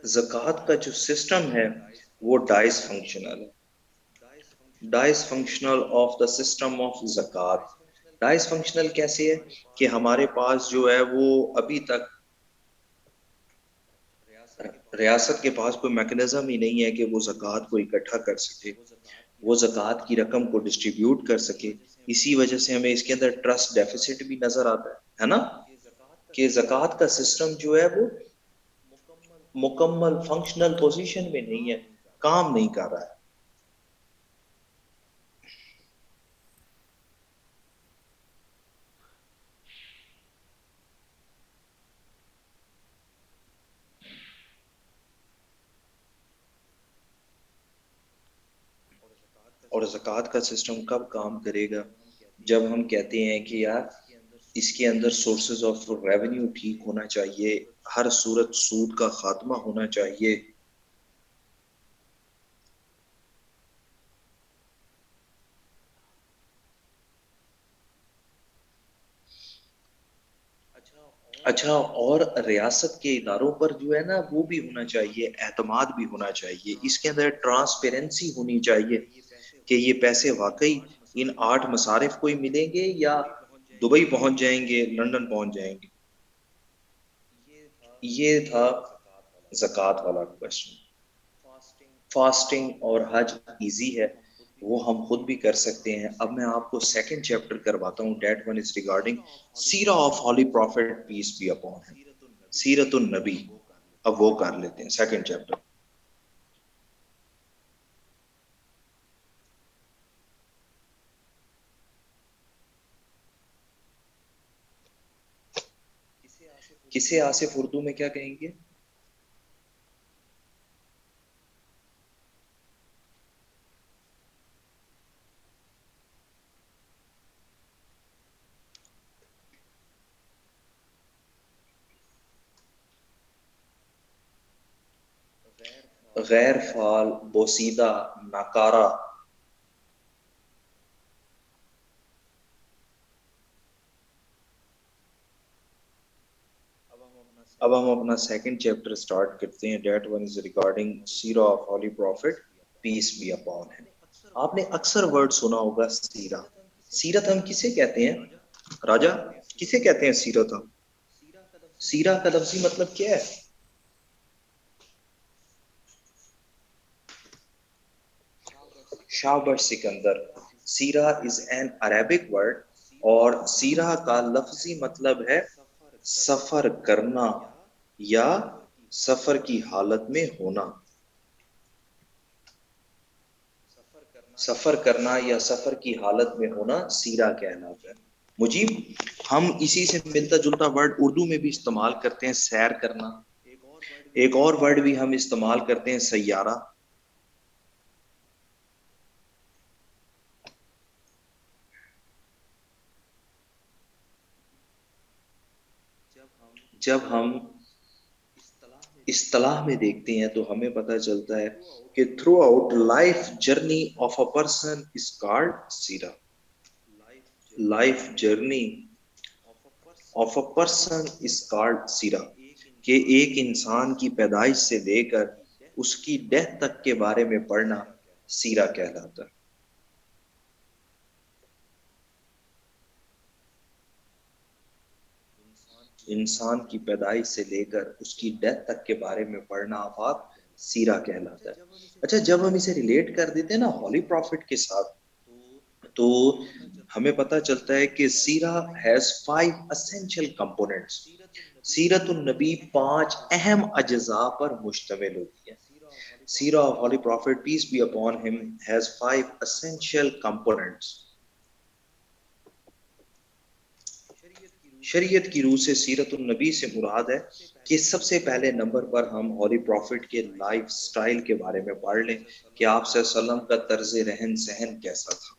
زکوٰۃ کا جو سسٹم ہے وہ ڈائس فنکشنل ہے. Dysfunctional of the system of zakat. Dysfunctional کیسے ہے کہ ہمارے پاس جو ہے وہ ابھی تک ریاست کے پاس کوئی میکنزم ہی نہیں ہے کہ وہ زکوٰۃ کو اکٹھا کر سکے، وہ زکوٰۃ کی رقم کو ڈسٹریبیوٹ کر سکے. اسی وجہ سے ہمیں اس کے اندر ٹرسٹ ڈیفیسٹ بھی نظر آتا ہے نا، کہ زکوٰۃ کا سسٹم جو ہے وہ مکمل فنکشنل پوزیشن میں نہیں ہے، کام نہیں کر رہا ہے. اور زکوٰۃ کا سسٹم کب کام کرے گا؟ جب ہم کہتے ہیں کہ یار اس کے اندر سورسز آف ریونیو ٹھیک ہونا چاہیے، ہر صورت سود کا خاتمہ ہونا چاہیے. اچھا، اور ریاست کے اداروں پر جو ہے نا وہ بھی ہونا چاہیے، اعتماد بھی ہونا چاہیے، اس کے اندر ٹرانسپیرنسی ہونی چاہیے کہ یہ پیسے واقعی ان 8 مصارف کو ہی ملیں گے یا دبئی پہنچ جائیں گے، لندن پہنچ جائیں گے. یہ تھا زکوٰۃ والا کوشچن. فاسٹنگ اور حج ایزی ہے، وہ ہم خود بھی کر سکتے ہیں. اب میں آپ کو سیکنڈ چیپٹر کرواتا ہوں. دیٹ ون از ریگارڈنگ سیرہ of holy prophet peace be upon him, سیرت النبی. اب وہ کر لیتے ہیں سیکنڈ چیپٹر. کسے آصف اردو میں کیا کہیں گے؟ غیر فعال، بوسیدہ، ناکارہ. اب ہم اپنا سیکنڈ چیپٹر سٹارٹ کرتے ہیں. ڈیٹ ون از ریگارڈنگ سیرہ of holy prophet peace be upon him. آپ نے اکثر ورڈ سنا ہوگا سیرہ. سیرت ہم کسے کہتے ہیں راجا؟ کسے کہتے ہیں سیرت ہم؟ سیرہ کا لفظی مطلب کیا ہے؟ شابر سکندر. سیرہ از این عربک ورڈ اور سیرہ کا لفظی مطلب ہے سفر کرنا یا سفر کی حالت میں ہونا. سفر کرنا یا سفر کی حالت میں ہونا سیرہ کہلاتا ہے. مجیب، ہم اسی سے ملتا جلتا ورڈ اردو میں بھی استعمال کرتے ہیں، سیر کرنا. ایک اور ورڈ بھی ہم استعمال کرتے ہیں، سیارہ. جب ہم اصطلاح میں دیکھتے ہیں تو ہمیں پتہ چلتا ہے کہ throughout life journey of a person is called سیرہ. Life journey of a person is called سیرہ، کہ ایک انسان کی پیدائش سے لے کر اس کی ڈیتھ تک کے بارے میں پڑھنا سیرہ کہلاتا ہے. انسان کی پیدائش سے لے کر اس کی ڈیتھ تک کے بارے میں پڑھنا آفات سیرہ کہلاتا ہے. اچھا، جب ہم اسے ریلیٹ کر دیتے ہیں نا ہولی پروفٹ کے ساتھ تو ہمیں پتہ چلتا ہے کہ سیرہ ہیز 5 essential components. سیرت النبی 5 اہم اجزاء پر مشتمل ہوتی ہے. سیرہ of Holy Prophet peace be upon him has 5 essential components. شریعت کی روح سے سیرت النبی سے مراد ہے کہ سب سے پہلے نمبر پر ہم ہولی پروفٹ کے لائف سٹائل کے بارے میں پڑھ لیں کہ آپ صلی اللہ علیہ وسلم کا طرز رہن سہن کیسا تھا.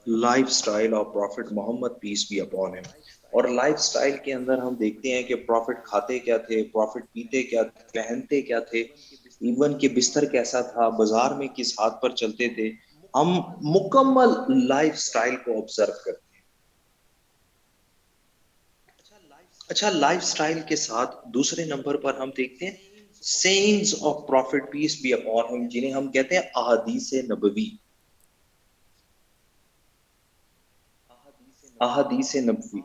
Life style of prophet Muhammad peace be upon him. اور لائف سٹائل کے اندر ہم دیکھتے ہیں کہ پروفٹ کھاتے کیا تھے، پروفٹ پیتے کیا تھے، پہنتے کیا تھے، ایون کہ بستر کیسا تھا، بازار میں کس ہاتھ پر چلتے تھے. ہم مکمل لائف سٹائل کو آبزرو کرتے ہیں. اچھا، لائف سٹائل کے ساتھ دوسرے نمبر پر ہم دیکھتے ہیں sayings of prophet peace be upon him, جنہیں ہم کہتے ہیں احادیث نبوی. احادیث نبوی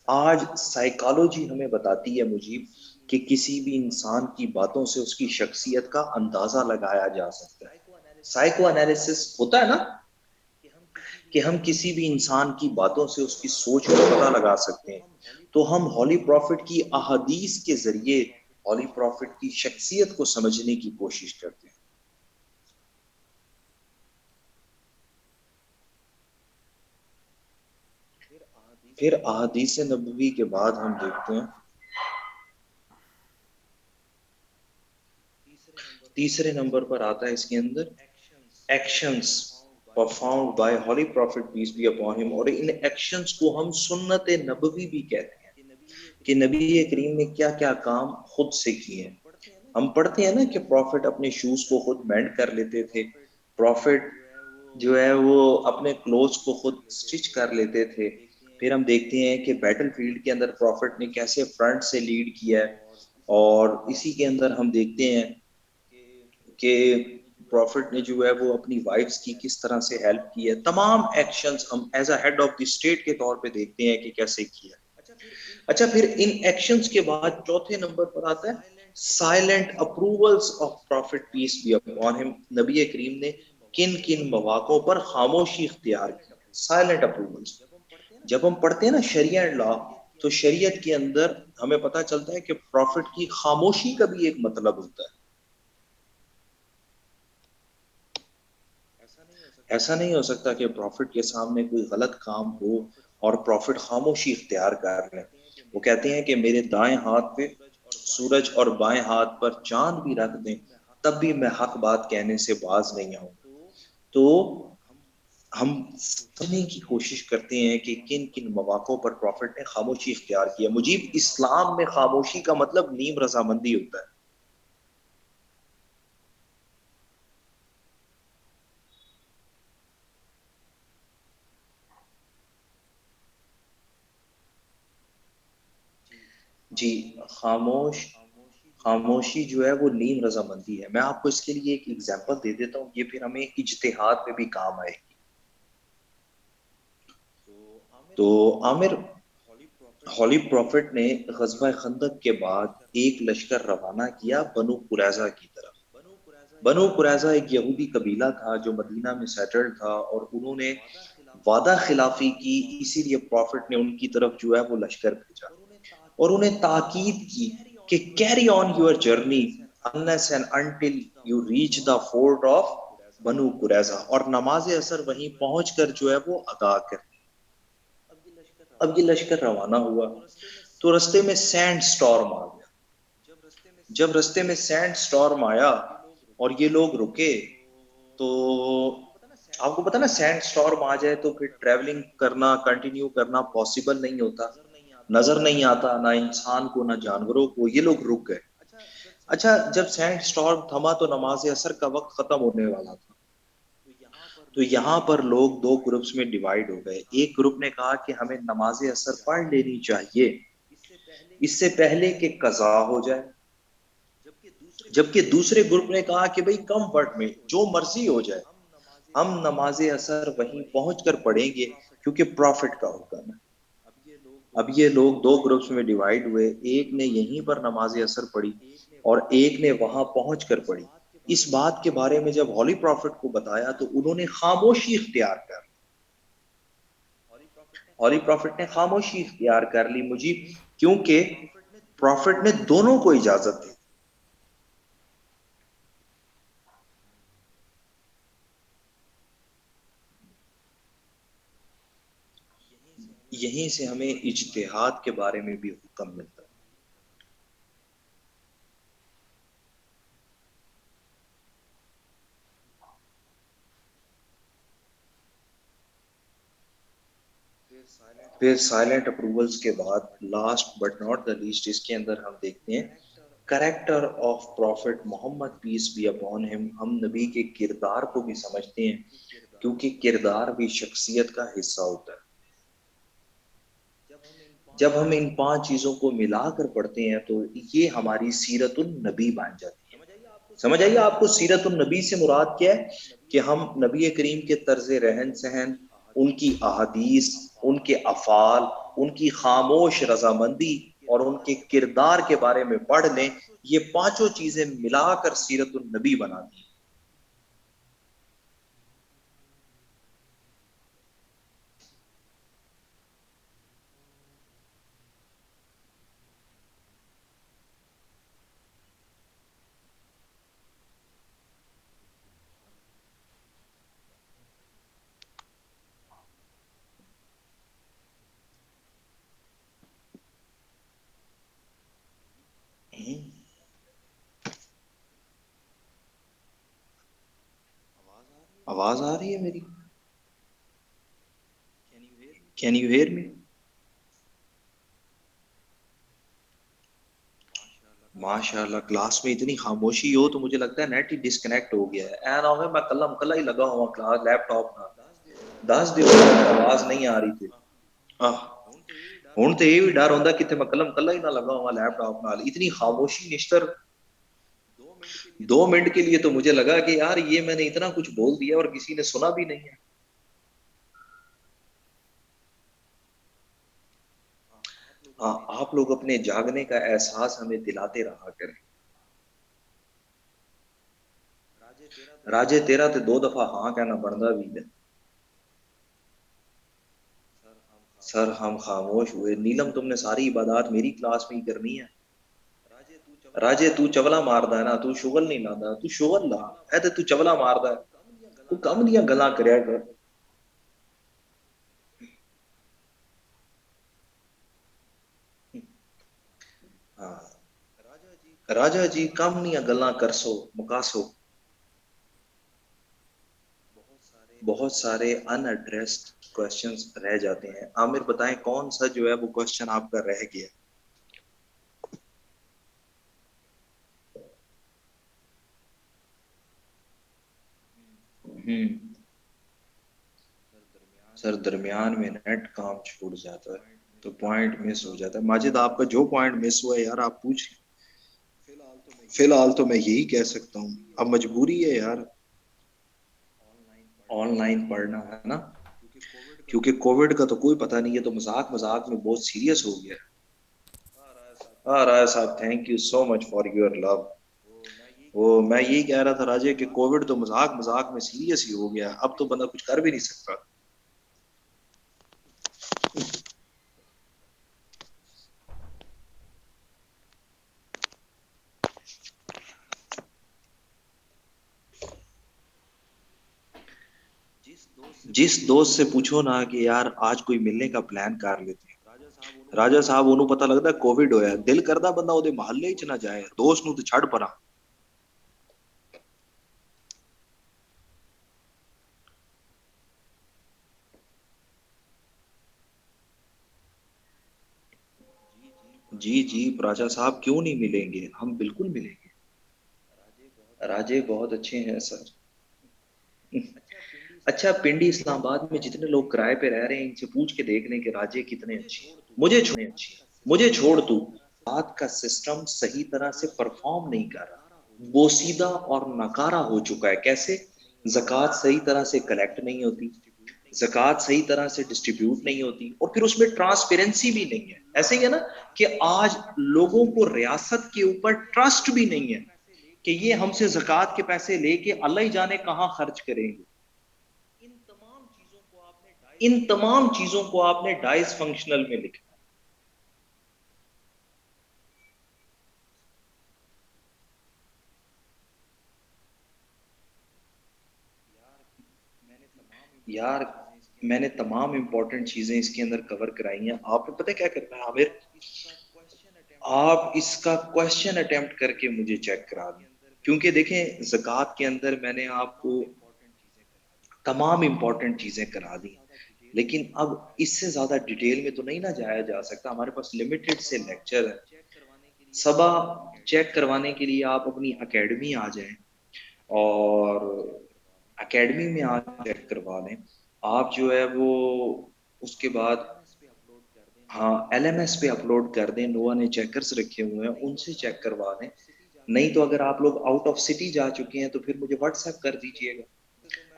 آج سائیکالوجی ہمیں بتاتی ہے مجیب کہ کسی بھی انسان کی باتوں سے اس کی شخصیت کا اندازہ لگایا جا سکتا ہے. سائیکو انالیسس ہوتا ہے نا کہ ہم کسی بھی انسان کی باتوں سے اس کی سوچ کو پتہ لگا سکتے ہیں. تو ہم ہولی پروفٹ کی احادیث کے ذریعے ہولی پروفٹ کی شخصیت کو سمجھنے کی کوشش کرتے ہیں. پھر احادیث نبوی کے بعد ہم دیکھتے ہیں تیسرے نمبر پر آتا ہے اس کے اندر actions performed by holy prophet peace be upon him. اور ان ایکشنز کو ہم سنت نبوی بھی کہتے ہیں کہ نبی کریم نے کیا کیا کام خود سے کیے ہیں. ہم پڑھتے ہیں نا کہ پروفٹ اپنے شوز کو خود بینڈ کر لیتے تھے، پروفٹ جو ہے وہ اپنے کلوز کو خود سٹچ کر لیتے تھے. پھر ہم دیکھتے ہیں کہ بیٹل فیلڈ کے اندر پروفٹ نے کیسے فرنٹ سے لیڈ کیا ہے. اور اسی کے اندر ہم دیکھتے ہیں کہ پروفٹ نے جو ہے وہ اپنی وائفز کی کس طرح سے ہیلپ کی ہے. تمام ایکشنز ہم as a head of the state کے طور پہ دیکھتے ہیں کہ کیسے کیا. اچھا، پھر ان ایکشنز کے بعد چوتھے نمبر پر آتا ہے silent approvals of prophet peace be upon him. نبی کریم نے کن کن مواقعوں پر خاموشی اختیار کی. سائلنٹ اپروولز جب ہم پڑھتے ہیں نا شریعہ لا، تو شریعت کے اندر ہمیں پتہ چلتا ہے کہ پروفٹ کی خاموشی کا بھی ایک مطلب ہوتا ہے. ایسا نہیں ہو سکتا کہ پروفٹ کے سامنے کوئی غلط کام ہو اور پروفٹ خاموشی اختیار کر لیں. وہ کہتے ہیں کہ میرے دائیں ہاتھ پہ سورج اور بائیں ہاتھ پر چاند بھی رکھ دیں تب بھی میں حق بات کہنے سے باز نہیں آؤں. تو ہم سمجھنے کی کوشش کرتے ہیں کہ کن کن مواقعوں پر پروفٹ نے خاموشی اختیار کیا. مجیب اسلام میں خاموشی کا مطلب نیم رضامندی ہوتا ہے. جی، خاموش خاموشی جو ہے وہ نیم رضامندی ہے. میں آپ کو اس کے لیے ایک ایگزامپل دے دیتا ہوں، یہ پھر ہمیں اجتہاد میں بھی کام آئے گی. تو عامر، ہولی پروفٹ نے غزوہ خندق کے بعد ایک لشکر روانہ کیا بنو قریظہ کی طرف. بنو قریظہ ایک یہودی قبیلہ تھا جو مدینہ میں سیٹلڈ تھا، اور انہوں نے وعدہ خلافی کی، اسی لیے پروفٹ نے ان کی طرف جو ہے وہ لشکر بھیجا اور انہیں تاکید کی کہ carry on your journey unless and until you reach the fort of بنو قریظہ، اور نماز اثر وہیں پہنچ کر جو ہے وہ ادا کر. اب یہ لشکر روانہ ہوا تو رستے میں سینڈ سٹارم آ گیا. جب رستے میں سینڈ سٹارم آیا اور یہ لوگ رکے، تو آپ کو پتا نا سینڈ سٹارم آ جائے تو پھر ٹریولنگ کرنا، کنٹینیو کرنا پاسبل نہیں ہوتا. نظر نہیں آتا نہ انسان کو نہ جانوروں کو. یہ لوگ رک گئے. اچھا، جب سینڈ سٹارم تھما تو نماز اثر کا وقت ختم ہونے والا تھا. تو یہاں پر لوگ دو گروپس میں ڈیوائیڈ ہو گئے. ایک گروپ نے کہا کہ ہمیں نماز اثر پڑھ لینی چاہیے اس سے پہلے کہ قضا ہو جائے، جبکہ دوسرے گروپ نے کہا کہ بھئی کم وقت میں جو مرضی ہو جائے ہم نماز اثر وہیں پہنچ کر پڑھیں گے کیونکہ پروفٹ کا حکم ہے. اب یہ لوگ دو گروپس میں ڈیوائیڈ ہوئے. ایک نے یہیں پر نماز اثر پڑھی اور ایک نے وہاں پہنچ کر پڑھی. اس بات کے بارے میں جب ہولی پروفٹ کو بتایا تو انہوں نے خاموشی اختیار کر لی. ہولی پروفٹ نے خاموشی اختیار کر لی مجھے، کیونکہ پروفٹ نے دونوں کو اجازت دی. یہیں سے ہمیں اجتہاد کے بارے میں بھی حکم ملتا ہے. پھر سائلنٹ اپروولز کے بعد last but not the least اس کے اندر ہم دیکھتے ہیں character of prophet Muhammad peace be upon him. ہم نبی کے کردار کو بھی سمجھتے ہیں کیونکہ کردار بھی شخصیت کا حصہ ہوتا ہے. جب ہم ان 5 چیزوں کو ملا کر پڑھتے ہیں تو یہ ہماری سیرت النبی بن جاتی ہے. سمجھ آئیے آپ کو سیرت النبی سے مراد کیا ہے کہ ہم نبی کریم کے طرز رہن سہن، ان کی احادیث، ان کے افعال، ان کی خاموش رضامندی اور ان کے کردار کے بارے میں پڑھ لیں. یہ 5 چیزیں ملا کر سیرت النبی بناتی ہیں. آواز آ رہی ہے میری؟ Can you hear me? ماشاء اللہ کلاس میں اتنی خاموشی ہو تو مجھے لگتا ہے نیٹ ہی ڈسکنیکٹ ہو گیا ہے. این آگے میں کلا ہی لگا ہوا کلاس لیپ ٹاپ کا 10 دن آواز نہیں آ رہی تھی. ہوں تو یہ بھی ڈر ہوتا کہ میں کلا ہی نہ لگا ہوا لیپ ٹاپ نال. اتنی خاموشی نشتر 2 منٹ کے لیے تو مجھے لگا کہ یار یہ میں نے اتنا کچھ بول دیا اور کسی نے سنا بھی نہیں ہے. ہاں آپ لوگ اپنے جاگنے کا احساس ہمیں دلاتے رہا کریں. راجے تیرا تو 2 دفعہ ہاں کہنا بنتا بھی ہے. سر ہم خاموش ہوئے. نیلم تم نے ساری عبادات میری کلاس میں ہی کرنی ہے. راجے تو چولا ماردا ہے نا، تو شغل نہیں لادا. تو شغل لا اے تے تو چولا ماردا ہے. تو کم دیاں گلاں کریا کر. ہاں راجا جی کم دیاں گلاں کرسو مکاسو. بہت سارے ان ایڈریسڈ کوشچنز رہ جاتے ہیں. عامر بتائیں کون سا جو ہے وہ کوشچن آپ کا رہ گیا؟ ہوں سر درمیان میں نیٹ کام چھوڑ جاتا ہے تو پوائنٹ مس ہو جاتا ہے. ماجد آپ کا جو پوائنٹ مس ہوا ہے یار آپ پوچھ لیں. فی الحال تو میں یہی کہہ سکتا ہوں اب مجبوری ہے یار آن لائن پڑھنا ہے نا، کیونکہ کووڈ کا تو کوئی پتہ نہیں ہے تو مذاق مذاق میں بہت سیریس ہو گیا. ہاں راجا صاحب thank you so much for your love. وہ میں یہی کہہ رہا تھا راجے کہ کووڈ تو مذاق مذاق میں سیریس ہی ہو گیا. اب تو بندہ کچھ کر بھی نہیں سکتا. جس دوست سے پوچھو نا کہ یار آج کوئی ملنے کا پلان کر لیتے ہیں، راجا صاحب انہوں پتہ لگتا ہے کووڈ ہویا. دل کردا بندہ اودے محلے وچ نہ جائے، دوست نو تے چھڑ پرا. جی جی راجا صاحب کیوں نہیں ملیں گے، ہم بالکل ملیں گے. راجے بہت اچھے ہیں سر. اچھا پنڈی اسلام آباد میں جتنے لوگ کرائے پہ رہ رہے ہیں ان سے پوچھ کے دیکھ لیں کہ راجے کتنے اچھے ہیں. مجھے چھوڑ تو بات کا سسٹم صحیح طرح سے پرفارم نہیں کر رہا. بوسیدہ اور ناکارہ ہو چکا ہے. کیسے؟ زکوٰۃ صحیح طرح سے کلیکٹ نہیں ہوتی، زکوٰۃ صحیح طرح سے ڈسٹریبیوٹ نہیں ہوتی، اور پھر اس میں ٹرانسپیرنسی بھی نہیں ہے. ایسے ہی ہے نا کہ آج لوگوں کو ریاست کے اوپر ٹرسٹ بھی نہیں ہے کہ یہ ہم سے زکوٰۃ کے پیسے لے کے اللہ ہی جانے کہاں خرچ کریں گے. ان تمام چیزوں کو آپ نے ڈائس فنکشنل میں لکھا. یار میں نے تمام امپورٹنٹ چیزیں اس کے اندر کور کرائی ہیں. آپ کو پتہ کیا کرنا ہے عامر؟ آپ اس کا کوشچن اٹمپٹ کر کے مجھے چیک کرا دیں. کیونکہ دیکھیں زکوٰۃ کے اندر میں نے آپ کو تمام امپورٹنٹ چیزیں کرا دی. لیکن اب اس سے زیادہ ڈیٹیل میں تو نہیں نہ جایا جا سکتا، ہمارے پاس لمیٹڈ سے لیکچر ہے. صبا چیک کروانے کے لیے آپ اپنی اکیڈمی آ جائیں، اور اکیڈمی میں آ چیک کروا لیں. آپ جو ہے وہ اس کے بعد ہاں ایل ایم ایس پہ اپلوڈ کر دیں، نوا نے چیکرز رکھے ہوئے ہیں ان سے چیک کروا دیں. نہیں تو اگر آپ لوگ آؤٹ آف سٹی جا چکے ہیں تو پھر مجھے واٹس ایپ کر دیجیے گا،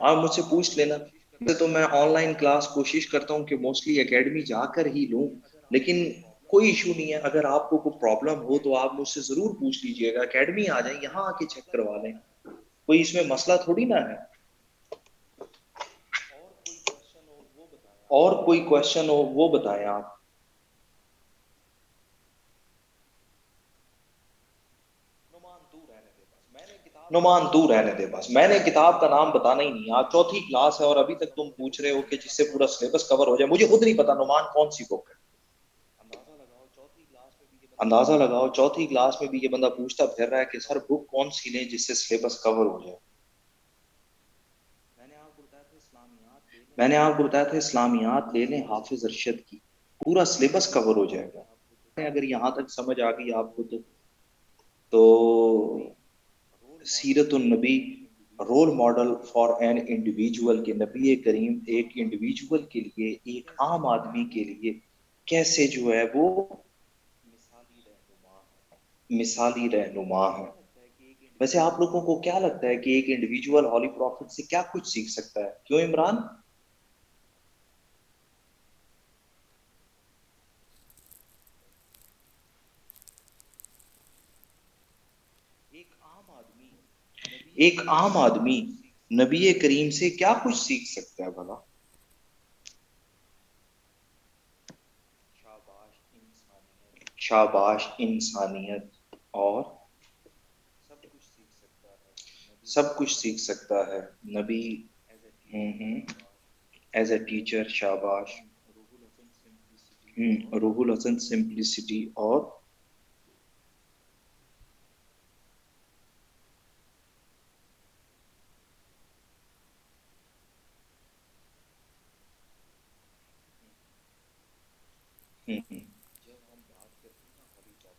آپ مجھ سے پوچھ لینا. تو میں آن لائن کلاس کوشش کرتا ہوں کہ موسٹلی اکیڈمی جا کر ہی لوں، لیکن کوئی ایشو نہیں ہے. اگر آپ کو کوئی پرابلم ہو تو آپ مجھ سے ضرور پوچھ لیجیے گا، اکیڈمی آ جائیں، یہاں آ کے چیک کروا لیں، کوئی اس میں مسئلہ تھوڑی نہ ہے. اور کوئی کوشچن ہو وہ بتائیں آپ. نعمان تو رہنے دے بس، میں نے کتاب کا نام بتانا ہی نہیں. آج چوتھی کلاس ہے اور ابھی تک تم پوچھ رہے ہو کہ جس سے پورا سلیبس کور ہو جائے. مجھے خود نہیں پتا نعمان کون سی بک ہے. اندازہ لگاؤ چوتھی کلاس میں بھی یہ بندہ پوچھتا پھر رہا ہے کہ سر بک کون سی لیں جس سے سلیبس کور ہو جائے. میں نے آپ کو بتایا تھا اسلامیات لے لیں حافظ ارشد کی، پورا سلیبس کور ہو جائے گا. اگر یہاں تک سمجھ آ گئی آپ کو تو سیرت النبی role model for an individual, کے نبی کریم ایک انڈیویجول کے لیے، ایک عام آدمی کے لیے کیسے جو ہے وہ مثالی رہنما ہے. ویسے آپ لوگوں کو کیا لگتا ہے کہ ایک انڈیویجول ہولی پروفٹ سے کیا کچھ سیکھ سکتا ہے؟ کیوں عمران؟ ایک عام آدمی نبی کریم سے کیا کچھ سیکھ سکتا ہے بھلا؟ شاباش انسانیت، اور سب کچھ سیکھ سکتا ہے نبی. ایز اے ٹیچر شاباش. روح الحسن سمپلسٹی، اور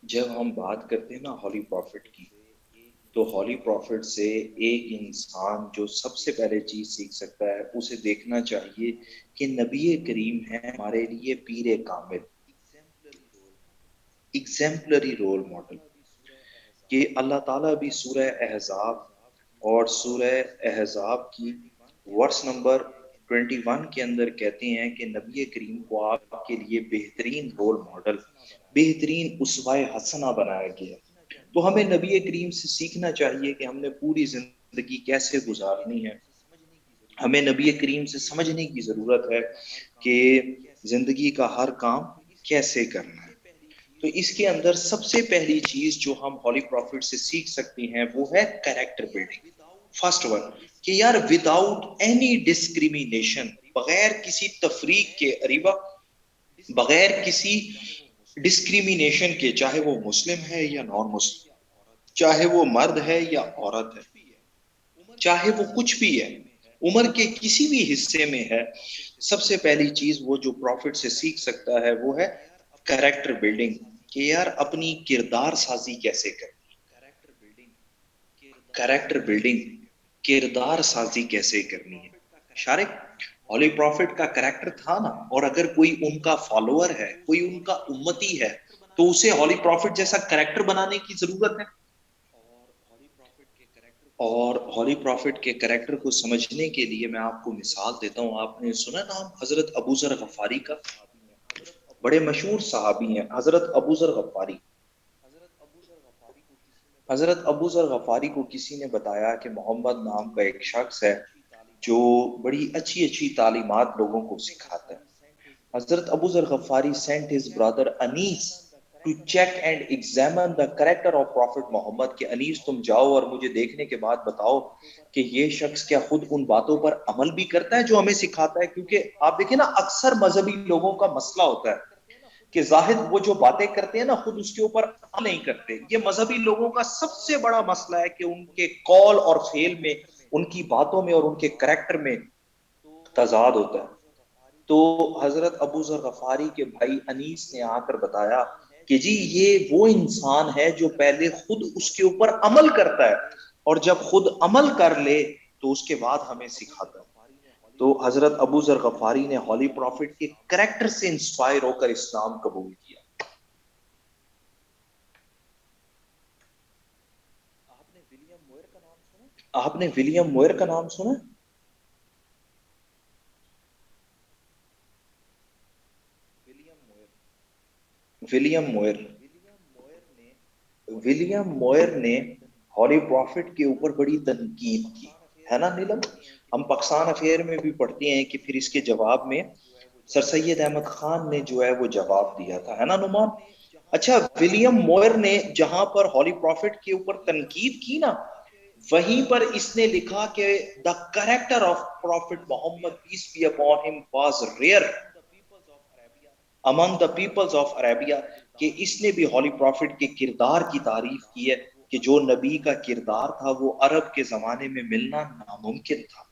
جب ہم بات کرتے ہیں نا ہولی پروفٹ کی، تو ہولی پروفٹ سے ایک انسان جو سب سے پہلے چیز سیکھ سکتا ہے، اسے دیکھنا چاہیے کہ نبی کریم ہے ہمارے لیے پیر کامل، ایگزیمپلری رول ماڈل. کہ اللہ تعالیٰ بھی سورہ احزاب اور سورہ احزاب کی ورس نمبر 21 کے اندر کہتے ہیں کہ نبی کریم کو آپ کے لیے بہترین رول ماڈل، بہترین اسوہ حسنہ بنایا گیا. تو ہمیں نبی کریم سے سیکھنا چاہیے کہ ہم نے پوری زندگی کیسے گزارنی ہے. ہمیں نبی کریم سے سمجھنے کی ضرورت ہے کہ زندگی کا ہر کام کیسے کرنا ہے. تو اس کے اندر سب سے پہلی چیز جو ہم ہولی پروفٹ سے سیکھ سکتے ہیں وہ ہے کریکٹر بلڈنگ. فرسٹ ون، کہ یار وداؤٹ اینی ڈسکریمینیشن، بغیر کسی تفریق کے، اریبا بغیر کسی ڈسکریمینیشن کے، چاہے وہ مسلم ہے یا نان مسلم، چاہے وہ مرد ہے یا عورت ہے، چاہے وہ کچھ بھی ہے، عمر کے کسی بھی حصے میں ہے، سب سے پہلی چیز وہ جو پروفٹ سے سیکھ سکتا ہے وہ ہے کریکٹر بلڈنگ. کہ یار اپنی کردار سازی کیسے کرنی، کریکٹر بلڈنگ، کردار سازی کیسے کرنی ہے. شارق، ہولی پروفٹ کا کریکٹر تھا نا، اور اگر کوئی ان کا فالوور ہے، کوئی ان کا امتی ہے، تو اسے ہولی پروفٹ جیسا کریکٹر بنانے کی ضرورت ہے. اور ہولی پروفٹ کے کریکٹر کو سمجھنے کے لیے میں آپ کو مثال دیتا ہوں. آپ نے سنا نام حضرت ابو ذر غفاری کا؟ بڑے مشہور صحابی ہیں حضرت ابو ذر غفاری. حضرت ابو ذر غفاری کو کسی نے بتایا کہ محمد نام کا ایک شخص ہے جو بڑی اچھی اچھی تعلیمات لوگوں کو سکھاتا ہے. حضرت ابو ذر غفاری sent his brother Anees to check and examine the character of Prophet Muhammad. کہ انیس تم جاؤ اور مجھے دیکھنے کے بعد بتاؤ کہ یہ شخص کیا خود ان باتوں پر عمل بھی کرتا ہے جو ہمیں سکھاتا ہے. کیونکہ آپ دیکھیں نا اکثر مذہبی لوگوں کا مسئلہ ہوتا ہے کہ زاہد وہ جو باتیں کرتے ہیں نا خود اس کے اوپر عمل نہیں کرتے. یہ مذہبی لوگوں کا سب سے بڑا مسئلہ ہے کہ ان کے قول اور فعل میں، ان کی باتوں میں اور ان کے کریکٹر میں تضاد ہوتا ہے. تو حضرت ابو ذر غفاری کے بھائی انیس نے آ کر بتایا کہ جی یہ وہ انسان ہے جو پہلے خود اس کے اوپر عمل کرتا ہے اور جب خود عمل کر لے تو اس کے بعد ہمیں سکھاتا ہے. تو حضرت ابو ذر غفاری نے ہولی پروفٹ کے کریکٹر سے انسپائر ہو کر اسلام قبول کیا. آپ نے ولیم موئر کا نام سنا؟ آپ نے ولیم موئر کا نام سنا؟ ولیم موئر ولیم موئر نے ہولی پروفٹ کے اوپر بڑی تنقید کی ہے نا نیلم. ہم پاکستان افیئر میں بھی پڑھتے ہیں کہ پھر اس کے جواب میں سر سید احمد خان نے جو ہے وہ جواب دیا تھا ہے نا نعمان. اچھا ولیم موئر نے جہاں پر ہولی پروفٹ کے اوپر تنقید کی نا وہیں پر اس نے لکھا کہ the character of prophet Muhammad peace be upon him was rare among the peoples of Arabia کہ اس نے بھی ہولی پروفٹ کے کردار کی تعریف کی ہے کہ جو نبی کا کردار تھا وہ عرب کے زمانے میں ملنا ناممکن تھا.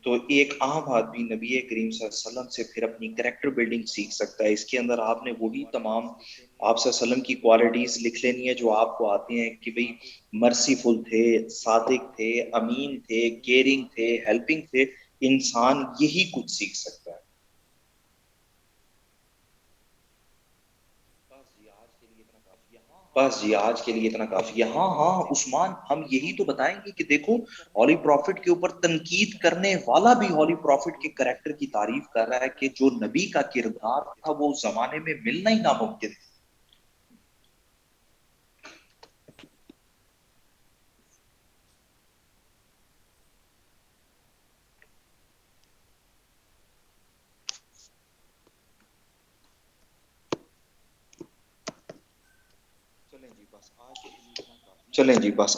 تو ایک عام آدمی نبی کریم صلی اللہ علیہ وسلم سے پھر اپنی کریکٹر بلڈنگ سیکھ سکتا ہے. اس کے اندر آپ نے وہی تمام آپ صلی اللہ علیہ وسلم کی کوالٹیز لکھ لینی ہے جو آپ کو آتے ہیں کہ بھئی مرسیفل تھے, صادق تھے, امین تھے, کیئرنگ تھے, ہیلپنگ تھے. انسان یہی کچھ سیکھ سکتا ہے. بس جی آج کے لیے اتنا کافی ہے. ہاں ہاں عثمان ہم یہی تو بتائیں گے کہ دیکھو ہولی پروفٹ کے اوپر تنقید کرنے والا بھی ہولی پروفٹ کے کریکٹر کی تعریف کر رہا ہے کہ جو نبی کا کردار تھا وہ اس زمانے میں ملنا ہی ناممکن تھا. چلیں جی بس